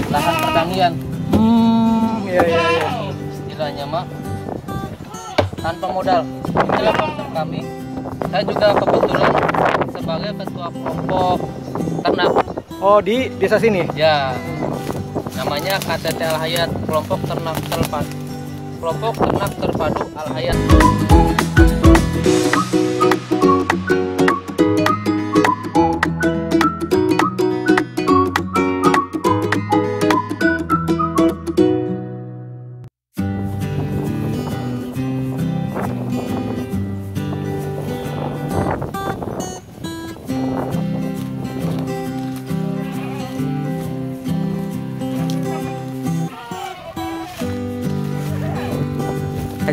lahan pertanian. Iya iya iya. Istilahnya mah tanpa modal. Inilah konsep kami. Saya juga kebetulan sebagai ketua kelompok ternak. Oh, di desa sini? Ya, namanya KTT Al Hayat, kelompok ternak terpadu. Kelompok ternak terpadu Al Hayat.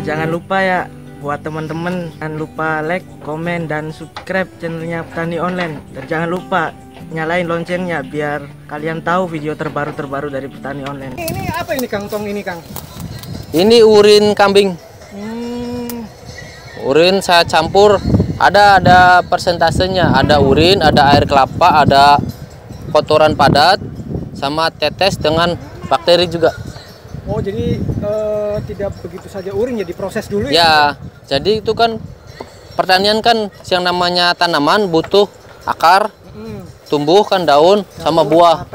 Jangan lupa ya buat teman-teman, jangan lupa like, komen, dan subscribe channelnya Petani Online. Dan jangan lupa nyalain loncengnya biar kalian tahu video terbaru dari Petani Online. Ini apa ini Kang Tong ini Kang? Ini urin kambing. Urin saya campur, ada persentasenya, ada urin, ada air kelapa, ada kotoran padat, sama tetes dengan bakteri juga. Oh, jadi tidak begitu saja urin ya, diproses dulu ya? Jadi itu kan pertanian kan yang namanya tanaman butuh akar, tumbuh kan daun sama buah.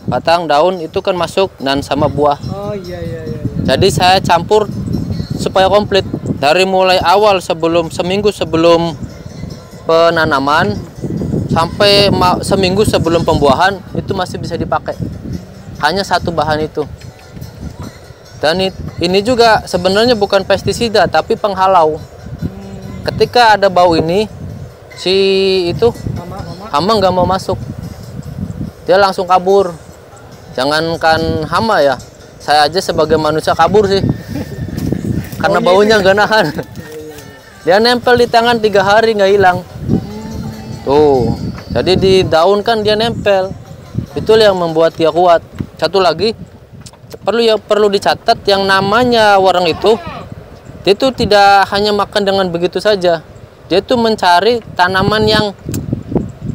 Batang, daun itu kan masuk dan sama buah. Oh iya iya iya. Jadi saya campur supaya komplit. Dari mulai awal seminggu sebelum penanaman sampai seminggu sebelum pembuahan itu masih bisa dipakai. Hanya satu bahan itu. Dan ini juga sebenarnya bukan pestisida tapi penghalau. Ketika ada bau ini, si itu hama nggak mau masuk. Dia langsung kabur. Jangankan hama ya, saya aja sebagai manusia kabur sih. Karena baunya nggak nahan. Dia nempel di tangan 3 hari nggak hilang. Tuh, jadi di daun kan dia nempel. Itulah yang membuat dia kuat. Satu lagi perlu dicatat, yang namanya wareng itu, dia itu tidak hanya makan dengan begitu saja. Dia itu mencari tanaman yang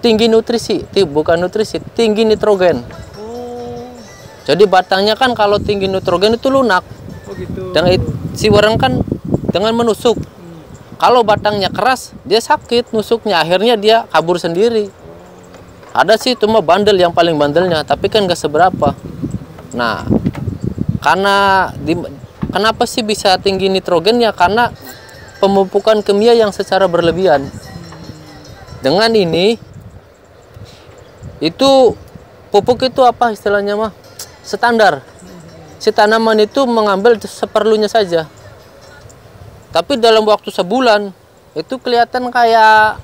tinggi nutrisi, bukan nutrisi, tinggi nitrogen. Jadi batangnya kan kalau tinggi nitrogen itu lunak. Oh gitu. Dan si wareng kan dengan menusuk. Kalau batangnya keras, dia sakit nusuknya, akhirnya dia kabur sendiri. Ada sih cuma bandel, yang paling bandelnya, tapi kan gak seberapa. Nah, kenapa sih bisa tinggi nitrogen ya? Karena pemupukan kimia yang secara berlebihan. Dengan ini, itu pupuk itu apa istilahnya mah? Standar. Si tanaman itu mengambil seperlunya saja. Tapi dalam waktu sebulan itu kelihatan kayak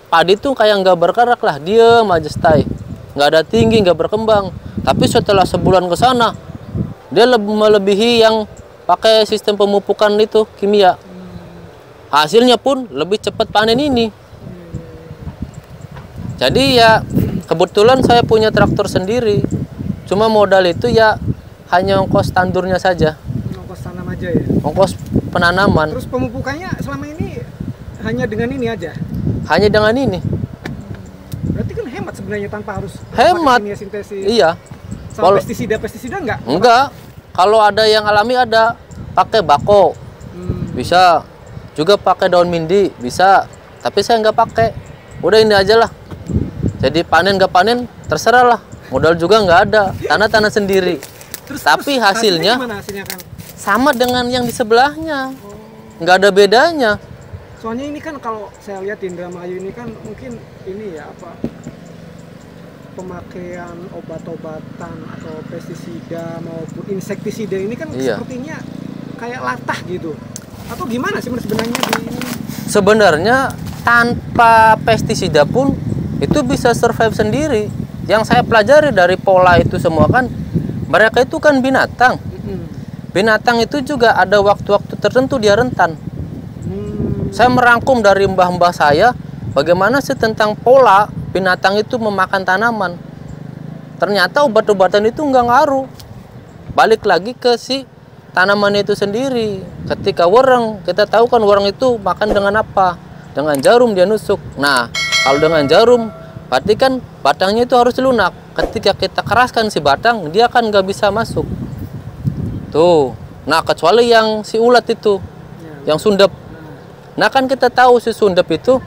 padi tuh kayak nggak bergerak lah, diem aja stay, nggak ada tinggi, nggak berkembang. Tapi setelah sebulan ke sana, dia melebihi yang pakai sistem pemupukan itu kimia. Hasilnya pun lebih cepat panen ini. Jadi ya kebetulan saya punya traktor sendiri. Cuma modal itu ya hanya ongkos tandurnya saja. Ongkos tanam aja ya? Ongkos penanaman. Terus pemupukannya selama ini hanya dengan ini aja? Hanya dengan ini. Berarti kan hemat sebenarnya tanpa harus hemat. Kimia sintesis. Iya. Sama pestisida enggak? Enggak. Kalau ada yang alami ada. Pakai bako. Bisa. Juga pakai daun mindi. Bisa. Tapi saya nggak pakai. Udah ini aja lah. Jadi panen nggak panen terserah lah. Modal juga nggak ada. Tanah sendiri. Tapi hasilnya Kang? sama dengan yang di sebelahnya. Nggak ada bedanya. Soalnya ini kan kalau saya lihat di Indramayu ini kan mungkin ini ya apa, pemakaian obat-obatan atau pestisida maupun insektisida ini kan sepertinya kayak latah gitu. Atau gimana sih sebenarnya di ini? Sebenarnya tanpa pestisida pun itu bisa survive sendiri. Yang saya pelajari dari pola itu semua kan, mereka itu kan binatang. Binatang itu juga ada waktu-waktu tertentu dia rentan. Saya merangkum dari mbah-mbah saya bagaimana sih tentang pola binatang itu memakan tanaman. Ternyata obat-obatan itu nggak ngaruh. Balik lagi ke si tanaman itu sendiri. Ketika wareng, kita tahu kan wareng itu makan dengan apa? Dengan jarum dia nusuk. Nah, kalau dengan jarum Berarti kan batangnya itu harus lunak. Ketika kita keraskan si batang, dia kan nggak bisa masuk. Tuh. Nah, kecuali yang si ulat itu, yang sundep. Nah, kan kita tahu si sundep itu,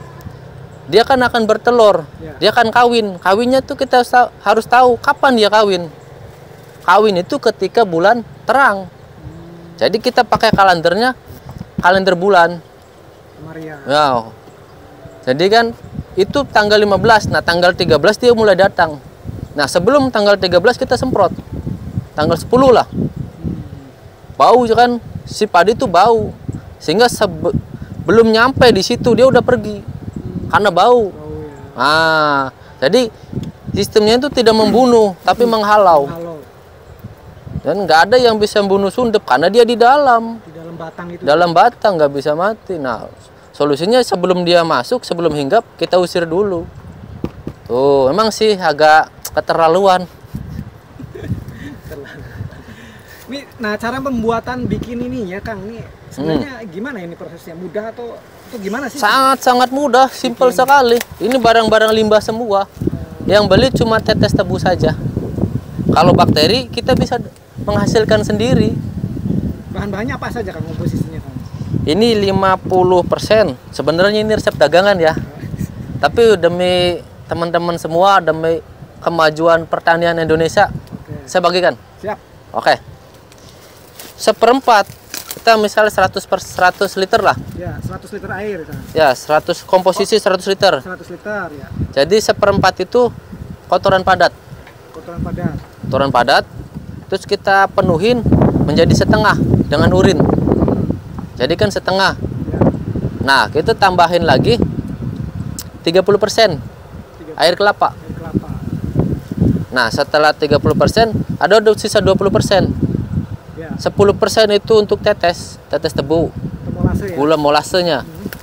dia kan akan bertelur. Dia akan kawin. Kawinnya tuh kita harus tahu kapan dia kawin. Kawin itu ketika bulan terang. Jadi kita pakai kalendernya, kalender bulan. Ya. Jadi kan itu tanggal 15. Nah, tanggal 13 dia mulai datang. Nah, sebelum tanggal 13 kita semprot. Tanggal 10 lah. Bau kan, si padi itu bau. Sehingga belum nyampe di situ dia udah pergi. Karena bau. Nah, jadi sistemnya itu tidak membunuh, tapi menghalau. Dan nggak ada yang bisa membunuh sundep karena dia di dalam batang itu. Dalam batang nggak bisa mati. Nah, solusinya sebelum dia masuk, sebelum hinggap, kita usir dulu. Tuh, emang sih agak keterlaluan. Nah, cara pembuatan bikin ini ya, Kang, ini sebenarnya gimana ini prosesnya? Mudah atau gimana sih? Sangat mudah, simpel sekali. Ini barang-barang limbah semua. Yang beli cuma tetes tebu saja. Kalau bakteri kita bisa menghasilkan sendiri. Bahan-bahannya apa saja, Kang, komposisinya, Kang? Ini 50%. Sebenarnya ini resep dagangan ya. Tapi demi teman-teman semua, demi kemajuan pertanian Indonesia, saya bagikan. Siap. Oke. 1/4. Kita misalnya 100 liter lah. Ya, 100 liter air, Kang. Ya, 100 komposisi 100 liter. 100 liter ya. Jadi 1/4 itu kotoran padat. Kotoran padat. Kotoran padat. Terus kita penuhin menjadi setengah dengan urin. Jadi kan setengah. Ya. Nah, kita tambahin lagi 30% air kelapa. Air kelapa. Nah, setelah 30% ada sisa 20%. Ya. 10% itu untuk tetes tebu. Molase, ya? Gula molasenya.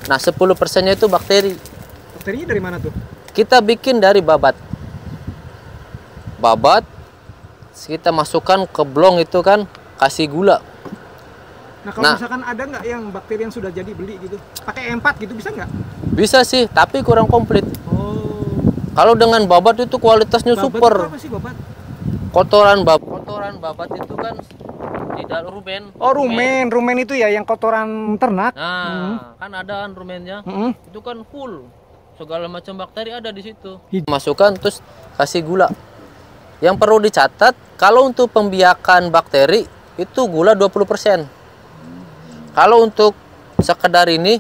Nah, 10%-nya itu bakteri. Bakterinya dari mana tuh? Kita bikin dari babat. Babat kita masukkan ke blong itu kan, kasih gula. Nah, kalau misalkan ada nggak yang bakteri yang sudah jadi beli gitu, pakai E4 gitu bisa nggak? Bisa sih, tapi kurang komplit. Oh. Kalau dengan babat itu kualitasnya Babat super. itu apa sih babat? Kotoran babat itu kan di dalam rumen. Oh, rumen itu ya yang kotoran ternak. Nah, kan ada kan rumennya. Itu kan full. Segala macam bakteri ada di situ. Masukkan terus kasih gula. Yang perlu dicatat, kalau untuk pembiakan bakteri itu gula 20%. Kalau untuk sekedar ini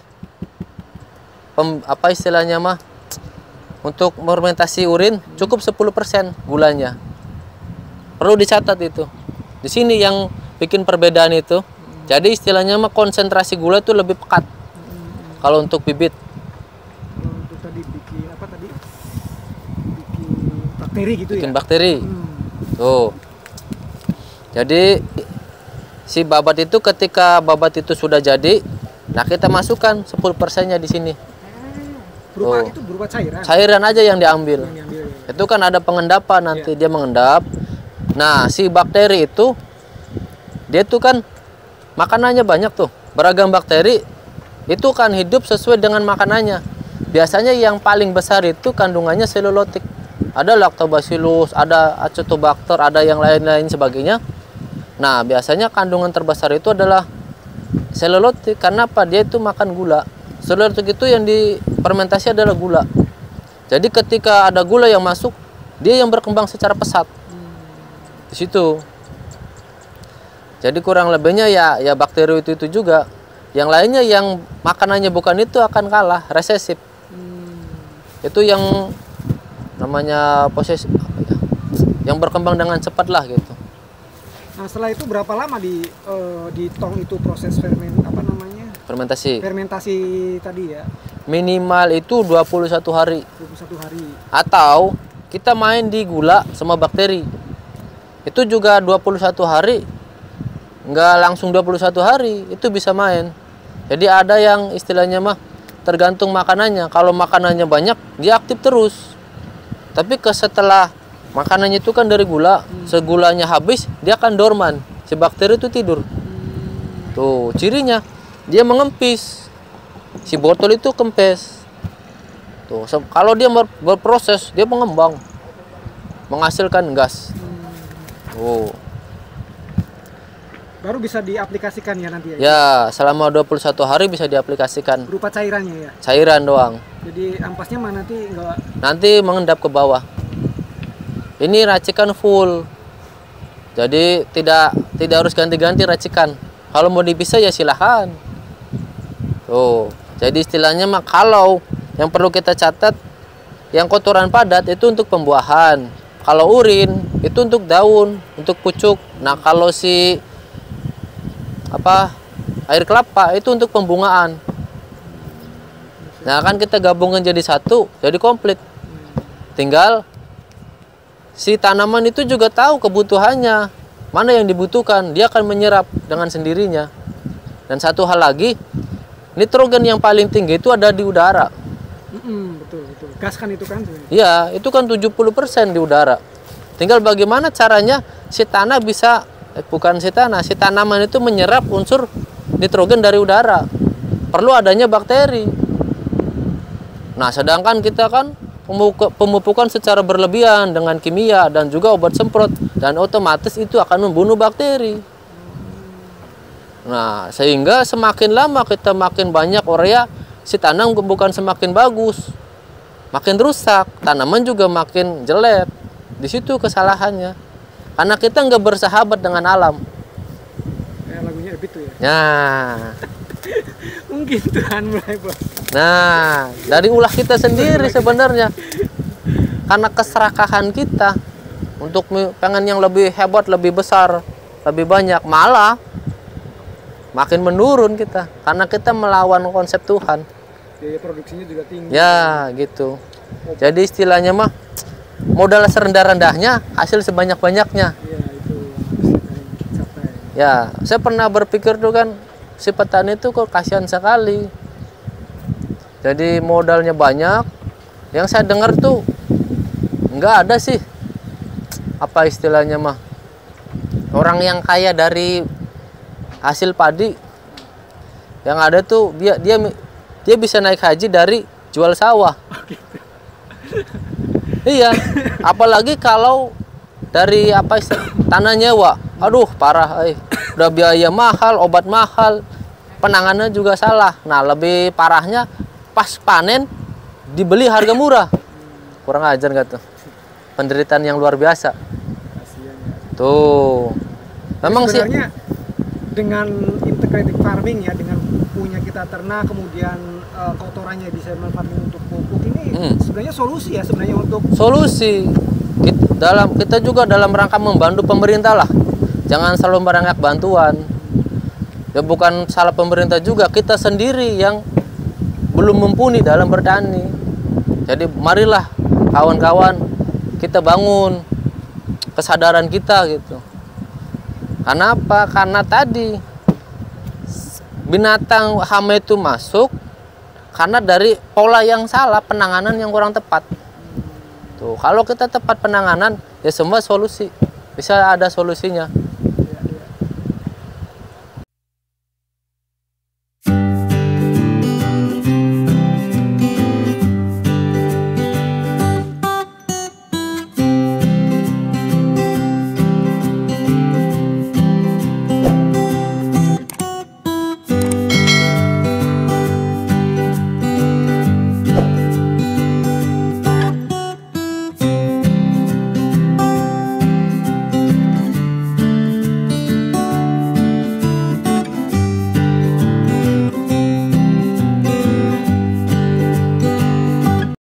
apa istilahnya mah? Untuk fermentasi urin cukup 10% gulanya. Perlu dicatat itu. Di sini yang bikin perbedaan itu. Jadi istilahnya mah konsentrasi gula itu lebih pekat. Kalau untuk bibit. Untuk tadi bikin apa tadi? Bikin bakteri gitu bikin ya. Bakteri. Tuh. Jadi si babat itu ketika babat itu sudah jadi, nah kita masukkan 10%-nya di sini. Itu berupa cairan. Cairan aja yang diambil. Ya. Itu kan ada pengendapan nanti dia mengendap. Nah, si bakteri itu dia tuh kan makanannya banyak tuh. Beragam bakteri itu kan hidup sesuai dengan makanannya. Biasanya yang paling besar itu kandungannya selulotik. Ada lactobacillus, ada acetobacter, ada yang lain-lain sebagainya. Nah, biasanya kandungan terbesar itu adalah selulotik. Karena apa? Dia itu makan gula. Selulotik itu yang difermentasi adalah gula. Jadi ketika ada gula yang masuk, dia yang berkembang secara pesat. Di situ. Jadi kurang lebihnya ya bakteri itu juga. Yang lainnya yang makanannya bukan itu akan kalah, resesif. Itu yang namanya posesif, yang berkembang dengan cepat lah gitu. Nah, setelah itu berapa lama di tong itu proses fermentasi tadi ya? Minimal itu 21 hari. 21 hari. Atau kita main di gula sama bakteri. Itu juga 21 hari. Nggak langsung 21 hari, itu bisa main. Jadi ada yang istilahnya mah tergantung makanannya. Kalau makanannya banyak, dia aktif terus. Tapi setelah makanannya itu kan dari gula, segulanya habis, dia akan dorman. Si bakteri itu tidur. Tuh, cirinya dia mengempis. Si botol itu kempes. Tuh, kalau dia berproses, dia mengembang, menghasilkan gas. Oh. Baru bisa diaplikasikan ya nanti ya? Ya, selama 21 hari bisa diaplikasikan. Berupa cairannya ya? Cairan doang. Jadi ampasnya mah nanti enggak? Nanti mengendap ke bawah. Ini racikan full. Jadi tidak harus ganti-ganti racikan. Kalau mau dipisah ya silahkan. Tuh. Jadi istilahnya mah kalau yang perlu kita catat, yang kotoran padat itu untuk pembuahan. Kalau urin itu untuk daun, untuk pucuk. Nah, kalau si air kelapa itu untuk pembungaan. Nah, kan kita gabungkan jadi satu, jadi komplit. Tinggal si tanaman itu juga tahu kebutuhannya, mana yang dibutuhkan, dia akan menyerap dengan sendirinya. Dan satu hal lagi, nitrogen yang paling tinggi itu ada di udara. Betul. Gas kan itu kan? Iya, itu kan 70% di udara. Tinggal bagaimana caranya si tanah bisa, si tanaman itu menyerap unsur nitrogen dari udara. Perlu adanya bakteri. Nah, sedangkan kita kan pemupukan secara berlebihan dengan kimia dan juga obat semprot, dan otomatis itu akan membunuh bakteri. Nah, sehingga semakin lama kita makin banyak urea, si tanam bukan semakin bagus, makin rusak, tanaman juga makin jelek. Di situ kesalahannya, karena kita nggak bersahabat dengan alam. Lagunya begitu ya? Nah, mungkin Tuhan mulai bos. Nah, dari ulah kita sendiri sebenarnya, karena keserakahan kita untuk pengen yang lebih hebat, lebih besar, lebih banyak, malah makin menurun kita, karena kita melawan konsep Tuhan. Biaya produksinya juga tinggi. Ya, gitu. Jadi istilahnya mah modal serendah-rendahnya, hasil sebanyak-banyaknya. Iya, itu yang harus dicapai. Ya, saya pernah berpikir tuh kan, si petani itu kok kasihan sekali. Jadi modalnya banyak. Yang saya dengar tuh nggak ada sih, apa istilahnya mah, orang yang kaya dari hasil padi. Yang ada tuh dia bisa naik haji dari jual sawah. Iya, apalagi kalau dari tanah nyewa. Aduh, parah, udah biaya mahal, obat mahal, penanganannya juga salah. Nah, lebih parahnya pas panen dibeli harga murah. Kurang ajar nggak tuh? Penderitaan yang luar biasa. Kasian ya. Tuh. Memang sih sebenarnya dengan integrated farming ya, dengan punya kita ternak, kemudian kotorannya bisa dimanfaatkan untuk pupuk, ini sebenarnya solusi ya sebenarnya untuk solusi. Kita juga dalam rangka membantu pemerintah lah. Jangan selalu merangkak bantuan. Ya bukan salah pemerintah juga, kita sendiri yang belum mumpuni dalam bertani. Jadi marilah kawan-kawan kita bangun kesadaran kita gitu. Karena apa? Karena tadi binatang hama itu masuk karena dari pola yang salah, penanganan yang kurang tepat. Tuh, kalau kita tepat penanganan, ya semua solusi bisa ada solusinya.